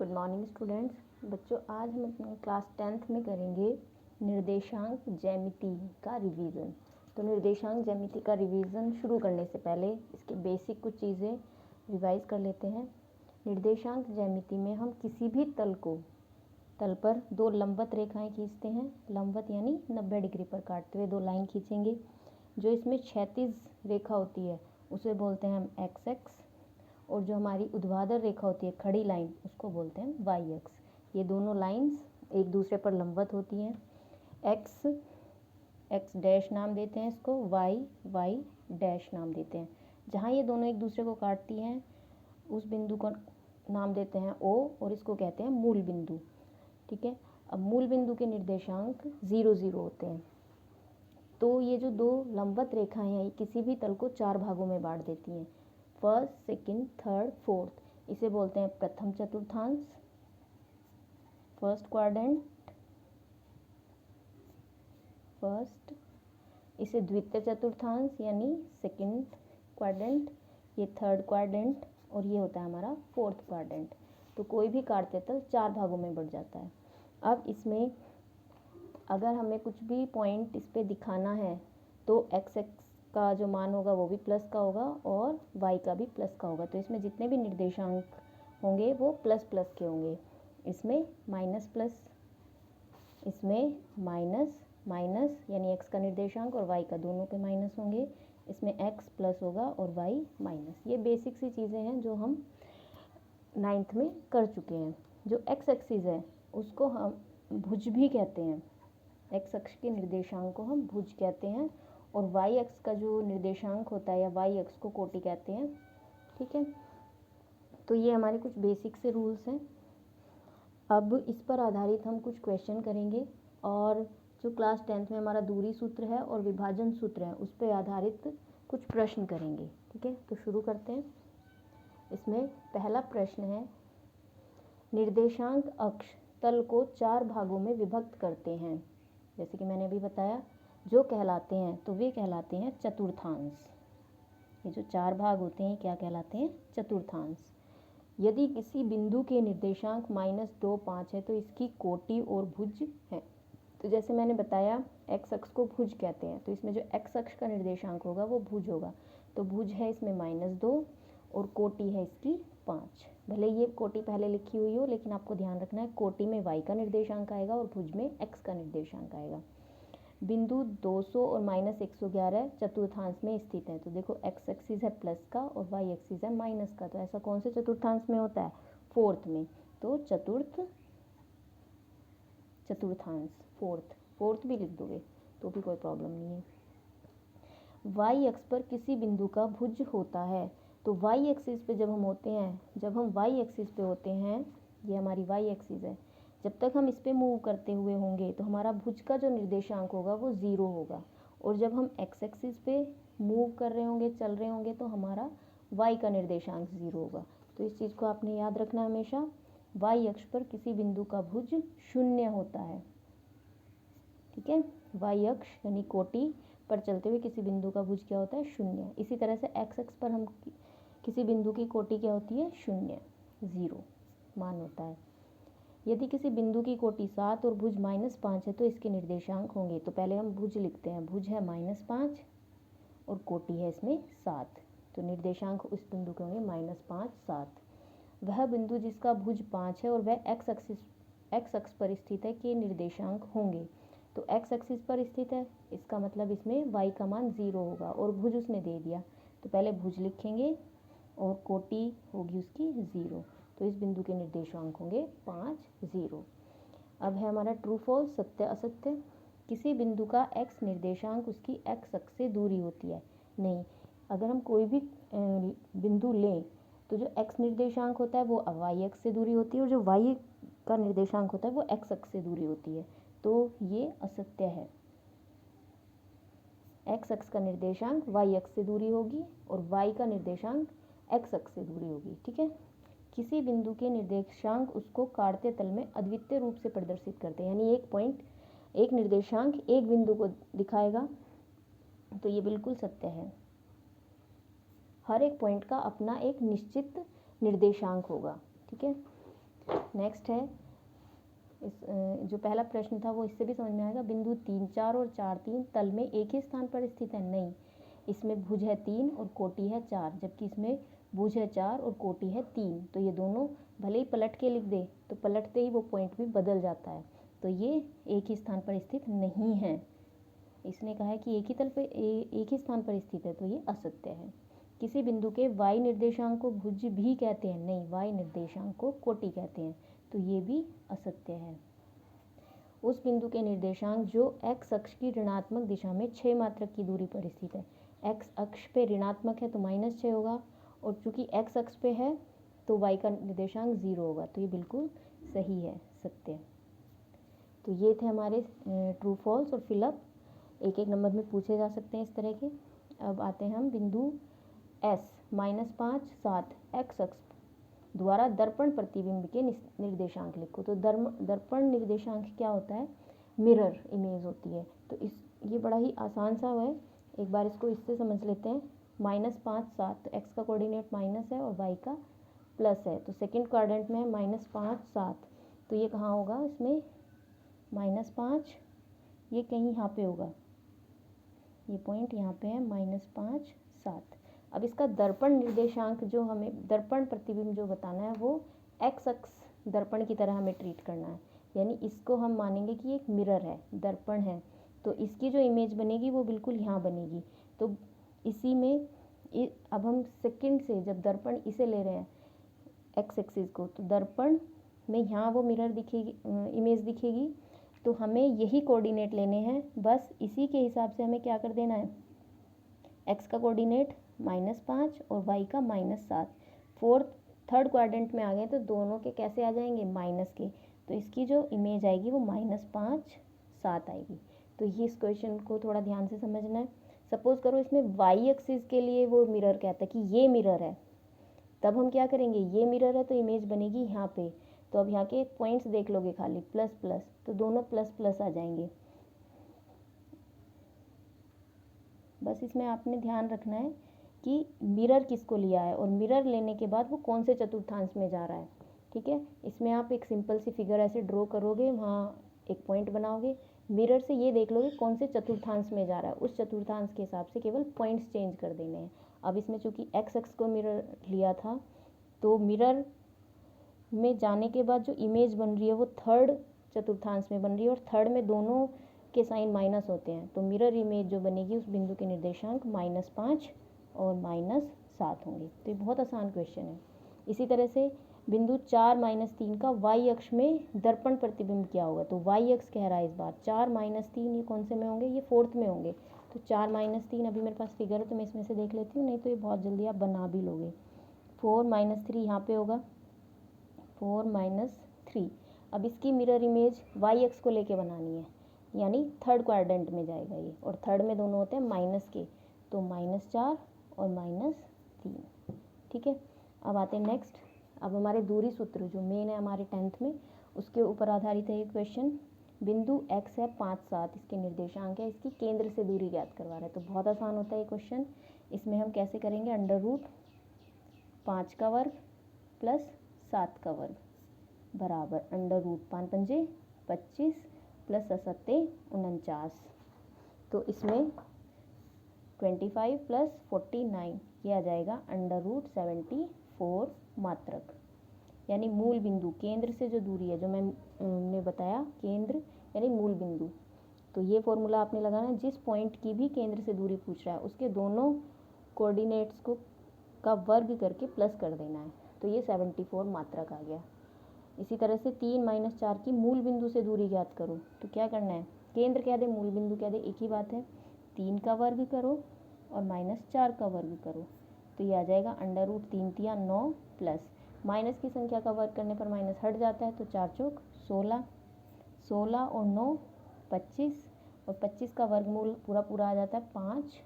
Good morning students. बच्चों, आज हम अपने क्लास 10th में करेंगे निर्देशांक ज्यामिति का रिवीजन। तो निर्देशांक ज्यामिति का रिवीजन शुरू करने से पहले इसके बेसिक कुछ चीज़ें रिवाइज कर लेते हैं। निर्देशांक ज्यामिति में हम किसी भी तल पर दो लंबवत रेखाएं खींचते हैं। लंबवत यानी 90 डिग्री पर काटते हुए दो लाइन खींचेंगे। जो इसमें क्षैतिज रेखा होती है उसे बोलते हैं हम एक्स एक्स, और जो हमारी ऊर्ध्वाधर रेखा होती है खड़ी लाइन उसको बोलते हैं वाई एक्स। ये दोनों लाइंस एक दूसरे पर लंबवत होती हैं। एक्स एक्स डैश नाम देते हैं इसको, वाई वाई डैश नाम देते हैं। जहाँ ये दोनों एक दूसरे को काटती हैं उस बिंदु को नाम देते हैं ओ, और इसको कहते हैं मूल बिंदु। ठीक है। अब मूल बिंदु के निर्देशांक 0 0 होते हैं। तो ये जो दो लंबवत रेखाएं हैं ये किसी भी तल को 4 भागों में बांट देती हैं। First, second, third, fourth. इसे बोलते हैं प्रथम चतुर्थांश, फर्स्ट क्वाड्रेंट, फर्स्ट। इसे द्वितीय चतुर्थांश यानी सेकंड क्वाड्रेंट, ये थर्ड क्वाड्रेंट, और ये होता है हमारा फोर्थ क्वाड्रेंट। तो कोई भी काटते तल 4 भागों में बढ़ जाता है। अब इसमें अगर हमें कुछ भी पॉइंट इस पे दिखाना है तो एक्स एक्स का जो मान होगा वो भी प्लस का होगा और y का भी प्लस का होगा। तो इसमें जितने भी निर्देशांक होंगे वो प्लस प्लस के होंगे। इसमें माइनस प्लस, इसमें माइनस माइनस यानी x का निर्देशांक और y का दोनों के माइनस होंगे। इसमें x प्लस होगा और y माइनस। ये बेसिक सी चीज़ें हैं जो हम 9th में कर चुके हैं। जो x एक्सिस है उसको हम भुज भी कहते हैं। x अक्ष के निर्देशांक को हम भुज कहते हैं, और y अक्ष का जो निर्देशांक होता है या y अक्ष को कोटि कहते हैं। ठीक है। तो ये हमारे कुछ बेसिक से रूल्स हैं। अब इस पर आधारित हम कुछ क्वेश्चन करेंगे, और जो क्लास 10th में हमारा दूरी सूत्र है और विभाजन सूत्र है उस पर आधारित कुछ प्रश्न करेंगे। ठीक है, तो शुरू करते हैं। इसमें पहला प्रश्न है, निर्देशांक अक्ष तल को 4 भागों में विभक्त करते हैं। जैसे कि मैंने अभी बताया, जो कहलाते हैं तो वे कहलाते हैं चतुर्थांश। ये जो 4 भाग होते हैं क्या कहलाते हैं? चतुर्थांश। यदि किसी बिंदु के निर्देशांक -2 5 है तो इसकी कोटि और भुज है। तो जैसे मैंने बताया एक्स अक्ष को भुज कहते हैं, तो इसमें जो एक्स अक्ष का निर्देशांक होगा वो भुज होगा। तो भुज है इसमें -2 और कोटि है इसकी 5। भले ये कोटि पहले लिखी हुई हो, लेकिन आपको ध्यान रखना है कोटि में y का निर्देशांक आएगा और भुज में x का निर्देशांक आएगा। बिंदु 200 और -111 चतुर्थांश में स्थित है। तो देखो x एक्सिस है प्लस का और y एक्सिस है माइनस का। तो ऐसा कौन से चतुर्थांश में होता है? फोर्थ में। तो चतुर्थांश फोर्थ भी लिख दोगे तो भी कोई प्रॉब्लम नहीं है। y अक्ष पर किसी बिंदु का भुज होता है। तो y एक्सिस पे जब हम y एक्सिस पे होते हैं, ये हमारी y एक्सिस है, जब तक हम इस पे मूव करते हुए होंगे तो हमारा भुज का जो निर्देशांक होगा वो 0 होगा, और जब हम x एक्सिस पे मूव कर रहे होंगे, चल रहे होंगे, तो हमारा y का निर्देशांक 0 होगा। तो इस चीज़ को आपने याद रखना हमेशा। y अक्ष पर किसी बिंदु का भुज 0 होता है। ठीक है, y अक्ष यानी कोटि पर चलते हुए किसी बिंदु का भुज क्या होता है? 0। इसी तरह से x अक्ष पर हम किसी बिंदु की कोटि क्या होती है? 0 0 मान होता है। यदि किसी बिंदु की कोटि 7 और भुज -5 है तो इसके निर्देशांक होंगे। तो पहले हम भुज लिखते हैं। भुज है -5 और कोटि है इसमें 7, तो निर्देशांक उस बिंदु के होंगे -5 7। वह बिंदु जिसका भुज 5 है और वह x अक्ष पर स्थित है के निर्देशांक होंगे। तो x एक्सिस पर स्थित है, इसका मतलब इसमें y का मान 0 होगा, और भुज उसने दे दिया तो पहले भुज लिखेंगे और कोटि होगी उसकी 0। तो इस बिंदु के निर्देशांक होंगे 5 0। अब है हमारा ट्रू फॉल्स, सत्य असत्य। किसी बिंदु का x निर्देशांक उसकी x अक्ष से दूरी होती है। नहीं, अगर हम कोई भी बिंदु लें तो जो x निर्देशांक होता है वो y अक्ष से दूरी होती है, और जो y का निर्देशांक होता है वो x अक्ष से दूरी होती है। तो ये असत्य है। x अक्ष का निर्देशांक y अक्ष से दूरी होगी और y का निर्देशांक x अक्ष से दूरी होगी। ठीक है। किसी बिंदु के निर्देशांक उसको काटते तल में अद्वितीय रूप से प्रदर्शित करते हैं, यानी एक निर्देशांक एक बिंदु को दिखाएगा। तो ये बिल्कुल सत्य है। हर एक पॉइंट का अपना एक निश्चित निर्देशांक होगा। ठीक है। नेक्स्ट है इस जो पहला प्रश्न था वो इससे भी समझ में आएगा। बिंदु 3, 4 और 4, 3 तल में एक ही स्थान पर स्थित है? नहीं, इसमें भुज है 3 और कोटि है 4, जबकि इसमें भुज है 4 और कोटि है 3। तो ये दोनों भले ही पलट के लिख दे तो पलटते ही वो पॉइंट भी बदल जाता है, तो ये एक ही स्थान पर स्थित नहीं है। इसने कहा है कि एक ही तल पे एक ही स्थान पर स्थित है, तो ये असत्य है। किसी बिंदु के y निर्देशांक को भुज भी कहते हैं? नहीं, y निर्देशांक को कोटि कहते हैं, तो ये भी असत्य है। उस बिंदु के निर्देशांक जो x अक्ष की ऋणात्मक दिशा में 6 मात्रक की दूरी पर स्थित है। x अक्ष पे ऋणात्मक है तो -6 होगा, और चूंकि x अक्ष पे है तो y का निर्देशांक 0 होगा, तो ये बिल्कुल सही है, सत्य। तो ये थे हमारे ट्रू फॉल्स और फिलअप, एक एक नंबर में पूछे जा सकते हैं इस तरह के। अब आते हैं हम बिंदु S -5, 7 x अक्ष द्वारा दर्पण प्रतिबिंब के निर्देशांक लिखो। तो दर्पण निर्देशांक क्या होता है? मिरर इमेज होती है। तो ये बड़ा ही आसान सा है, एक बार इसको इससे समझ लेते हैं। -5, 7, तो x का कोऑर्डिनेट माइनस है और y का प्लस है, तो सेकंड क्वाड्रेंट में है -5, 7, तो ये कहाँ होगा? इसमें -5 ये कहीं यहाँ पे होगा, ये पॉइंट यहाँ पे है, -5, 7। अब इसका दर्पण निर्देशांक जो हमें दर्पण प्रतिबिंब जो बताना है वो x अक्ष दर्पण की तरह हमें ट्रीट करना है, यानी इसको हम मानेंगे कि एक मिरर है, दर्पण है, तो इसकी जो इमेज बनेगी वो बिल्कुल यहाँ बनेगी। तो इसी में अब हम सेकंड से जब दर्पण इसे ले रहे हैं x एक्सिस को, तो दर्पण में यहाँ वो मिरर दिखेगी, इमेज दिखेगी, तो हमें यही कोऑर्डिनेट लेने हैं, बस इसी के हिसाब से हमें क्या कर देना है, x का कोऑर्डिनेट -5 और y का -7। थर्ड क्वाड्रेंट में आ गए तो दोनों के कैसे आ जाएंगे? माइनस के, तो इसकी जो इमेज आएगी वो -5, 7 आएगी। तो ये इस क्वेश्चन को थोड़ा ध्यान से समझना है। सपोज करो इसमें y एक्सिस के लिए वो मिरर कहता है कि ये मिरर है, तब हम क्या करेंगे, ये मिरर है तो इमेज बनेगी यहाँ पे, तो अब यहाँ के पॉइंट्स देख लोगे खाली प्लस प्लस, तो दोनों प्लस प्लस आ जाएंगे। बस इसमें आपने ध्यान रखना है कि मिरर किसको लिया है और मिरर लेने के बाद वो कौन से चतुर्थांश में जा रहा है, ठीक है। इसमें आप एक सिंपल सी फिगर ऐसे ड्रॉ करोगे, वहाँ एक पॉइंट बनाओगे, मिरर से ये देख लोगे कौन से चतुर्थांश में जा रहा है, उस चतुर्थांश के हिसाब से केवल पॉइंट्स चेंज कर देने हैं। अब इसमें चूँकि x अक्ष को मिरर लिया था, तो मिरर में जाने के बाद जो इमेज बन रही है वो थर्ड चतुर्थांश में बन रही है, और थर्ड में दोनों के साइन माइनस होते हैं, तो मिरर इमेज जो बनेगी उस बिंदु के निर्देशांक -5 और -7 होंगे। तो ये बहुत आसान क्वेश्चन है। इसी तरह से बिंदु 4, -3 का y अक्ष में दर्पण प्रतिबिंब क्या होगा, तो y अक्ष कह रहा है इस बार 4, -3 ये कौन से में होंगे, ये फोर्थ में होंगे। तो 4, -3 अभी मेरे पास फिगर है तो मैं इसमें से देख लेती हूँ, नहीं तो ये बहुत जल्दी आप बना भी लोगे। 4, -3 यहाँ पे होगा, 4, -3। अब इसकी मिरर इमेज y अक्ष को लेके बनानी है, यानी थर्ड क्वाड्रेंट में जाएगा ये, और थर्ड में दोनों होते हैं माइनस के, तो -4 और -3, ठीक है। अब आते हैं नेक्स्ट। अब हमारे दूरी सूत्र जो मेन है हमारे 10th में, उसके ऊपर आधारित है ये क्वेश्चन। बिंदु x है 5, 7 इसके निर्देशांक है, इसकी केंद्र से दूरी ज्ञात करवा रहा है, तो बहुत आसान होता है ये क्वेश्चन। इसमें हम कैसे करेंगे, √5 का वर्ग प्लस 7 का वर्ग बराबर √5 पंजे 25 प्लस 7 49, तो इसमें 25 प्लस 49 ये आ जाएगा √74 मात्रक, यानी मूल बिंदु केंद्र से जो दूरी है, जो मैंने बताया केंद्र यानी मूल बिंदु। तो ये फॉर्मूला आपने लगाना है, जिस पॉइंट की भी केंद्र से दूरी पूछ रहा है उसके दोनों कोऑर्डिनेट्स को का वर्ग करके प्लस कर देना है, तो ये 74 मात्रक आ गया। इसी तरह से 3, -4 की मूल बिंदु से दूरी ज्ञात करो, तो क्या करना है, केंद्र कह दे मूल बिंदु कह दे, एक ही बात है, 3 का वर्ग करो और -4 का वर्ग करो, तो ये आ जाएगा √3 तिया 9 प्लस माइनस की संख्या का वर्ग करने पर माइनस हट जाता है, तो 4 चौक 16, 16 और 9 25, और 25 का वर्गमूल पूरा पूरा आ जाता है 5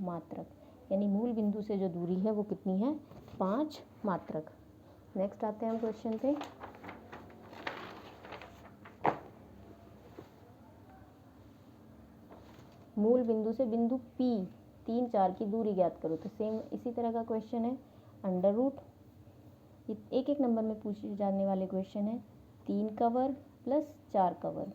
मात्रक, यानी मूल बिंदु से जो दूरी है वो कितनी है, 5 मात्रक। नेक्स्ट आते हैं हम क्वेश्चन पे। मूल बिंदु से बिंदु P 3, 4 की दूरी ज्ञात करो, तो सेम इसी तरह का क्वेश्चन है। अंडर रूट एक एक नंबर में पूछे जाने वाले क्वेश्चन है। 3 का वर्ग प्लस 4 का वर्ग।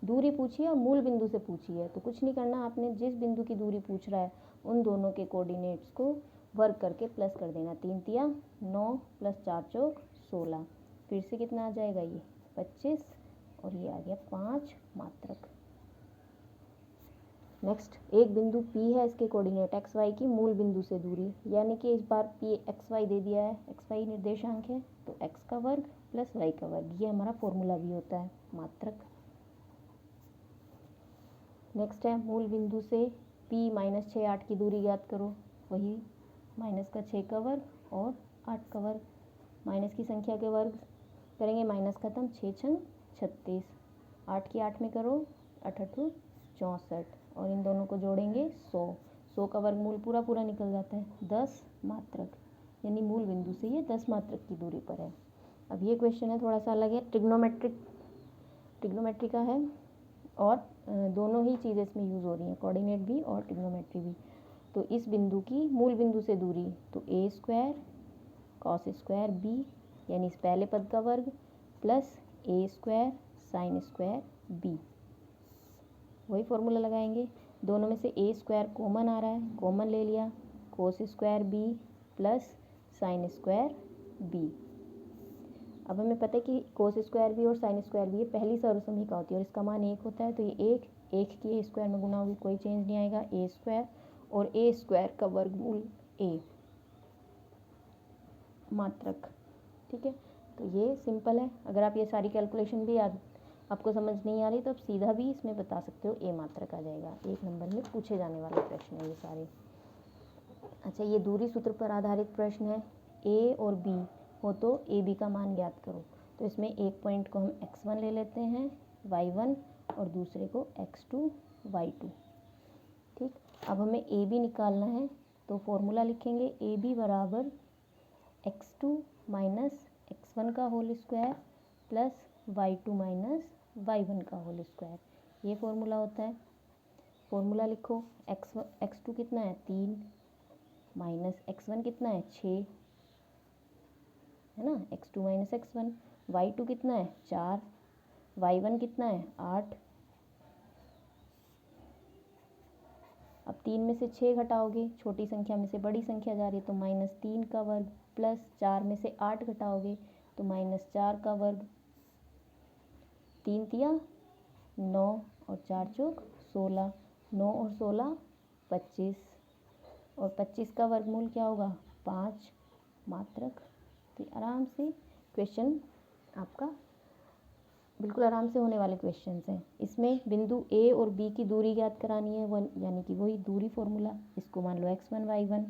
दूरी पूछी है और मूल बिंदु से पूछी है, तो कुछ नहीं करना, आपने जिस बिंदु की दूरी पूछ रहा है उन दोनों के कोऑर्डिनेट्स को वर्ग करके प्लस कर देना। 3 तिया 9 प्लस 4 चौक 16, फिर से कितना आ जाएगा ये 25, और ये आ गया 5 मात्रक। नेक्स्ट, एक बिंदु P है, इसके कोऑर्डिनेट एक्स वाई की मूल बिंदु से दूरी, यानी कि इस बार P एक्स वाई दे दिया है, एक्स वाई निर्देशांक है, तो x का वर्ग प्लस y का वर्ग, ये हमारा फॉर्मूला भी होता है मात्रक। नेक्स्ट है मूल बिंदु से P -6 8 की दूरी ज्ञात करो, वही माइनस का 6 का वर्ग और 8 का वर्ग, माइनस की संख्या के वर्ग करेंगे, माइनस खत्म, 6 छंग 36, 8 की 8 में करो 8 8 64, और इन दोनों को जोड़ेंगे 100, 100 का वर्गमूल पूरा पूरा निकल जाता है 10 मात्रक, यानी मूल बिंदु से ये 10 मात्रक की दूरी पर है। अब ये क्वेश्चन है थोड़ा सा अलग है, ट्रिग्नोमेट्री का है, और दोनों ही चीज़ें इसमें यूज़ हो रही हैं, कोऑर्डिनेट भी और ट्रिग्नोमेट्री भी। तो इस बिंदु की मूल बिंदु से दूरी, तो a square cos square b, यानी इस पहले पद का वर्ग plus a square sine square b, वही फॉर्मूला लगाएंगे। दोनों में से a स्क्वायर कॉमन आ रहा है, कॉमन ले लिया, cos square b plus sine square b। अब हमें पता है कि कोस स्क्वायर भी और साइन स्क्वायर भी ये पहली सर्वसमीका होती है और इसका मान 1 होता है, तो ये एक की a स्क्वायर में गुना होगी, कोई चेंज नहीं आएगा, a स्क्वायर और a स्क्वायर का वर्गमूल a मात्रक। ठीक है, तो ये सिंपल है। अगर आप ये सारी कैलकुलेशन भी याद आपको समझ नहीं आ रही तो आप सीधा भी इसमें बता सकते हो, a मात्रक आ जाएगा। 1 नंबर में पूछे जाने वाले प्रश्न है ये सारे। अच्छा, ये दूरी सूत्र पर आधारित प्रश्न है, a और b हो तो ए बी का मान ज्ञात करो। तो इसमें एक पॉइंट को हम x1 ले लेते हैं, y1, और दूसरे को x2 y2। ठीक, अब हमें ए बी निकालना है, तो फॉर्मूला लिखेंगे ए बी बराबर x2 माइनस x1 का whole square plus y2 minus y1 का होल स्क्वायर, ये फॉर्मूला होता है। फॉर्मूला लिखो, x2 कितना है 3, माइनस x1 कितना है 6, है ना, x2 माइनस x1, y2 कितना है 4, y1 कितना है 8। अब 3 में से 6 घटाओगे, छोटी संख्या में से बड़ी संख्या जा रही है, तो -3 का वर्ग प्लस 4 में से 8 घटाओगे तो -4 का वर्ग, 3 तिया 9 और 4 चौक 16, 9 और 16 25, और 25 का वर्गमूल क्या होगा 5 मात्रक। तो आराम से क्वेश्चन आपका बिल्कुल आराम से होने वाले क्वेश्चंस हैं। इसमें बिंदु ए और बी की दूरी ज्ञात करानी है, वन, यानी कि वही दूरी फॉर्मूला, इसको मान लो x1 y1,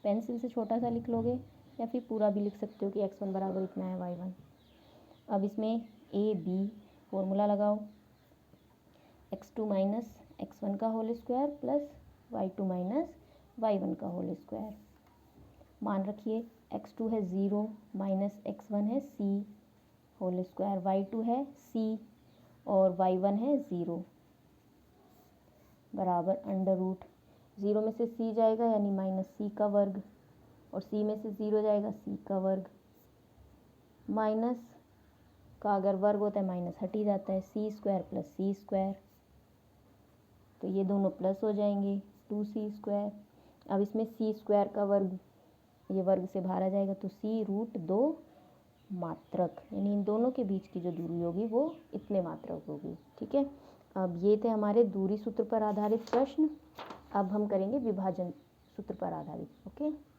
पेंसिल से छोटा सा लिख लोगे या फिर पूरा भी लिख सकते हो कि x1 बराबर इतना है y1। अब इसमें ए बी फॉर्मूला लगाओ, x2 माइनस x1 का whole square plus y2 minus y1 का होल स्क्वायर, मान रखिए x2 है 0 माइनस x1 है c होल स्क्वायर, y2 है c और y1 है 0 बराबर अंडर रूट, 0 में से c जाएगा यानी माइनस c का वर्ग, और c में से 0 जाएगा c का वर्ग, माइनस का अगर वर्ग होता है माइनस हट ही जाता है, c square plus c square, तो ये दोनों प्लस हो जाएंगे 2c स्क्वायर। अब इसमें c स्क्वायर का वर्ग, ये वर्ग से बाहर आ जाएगा, तो c√2 मात्रक, यानी इन दोनों के बीच की जो दूरी होगी वो इतने मात्रक होगी। ठीक है, अब ये थे हमारे दूरी सूत्र पर आधारित प्रश्न। अब हम करेंगे विभाजन सूत्र पर आधारित। ओके।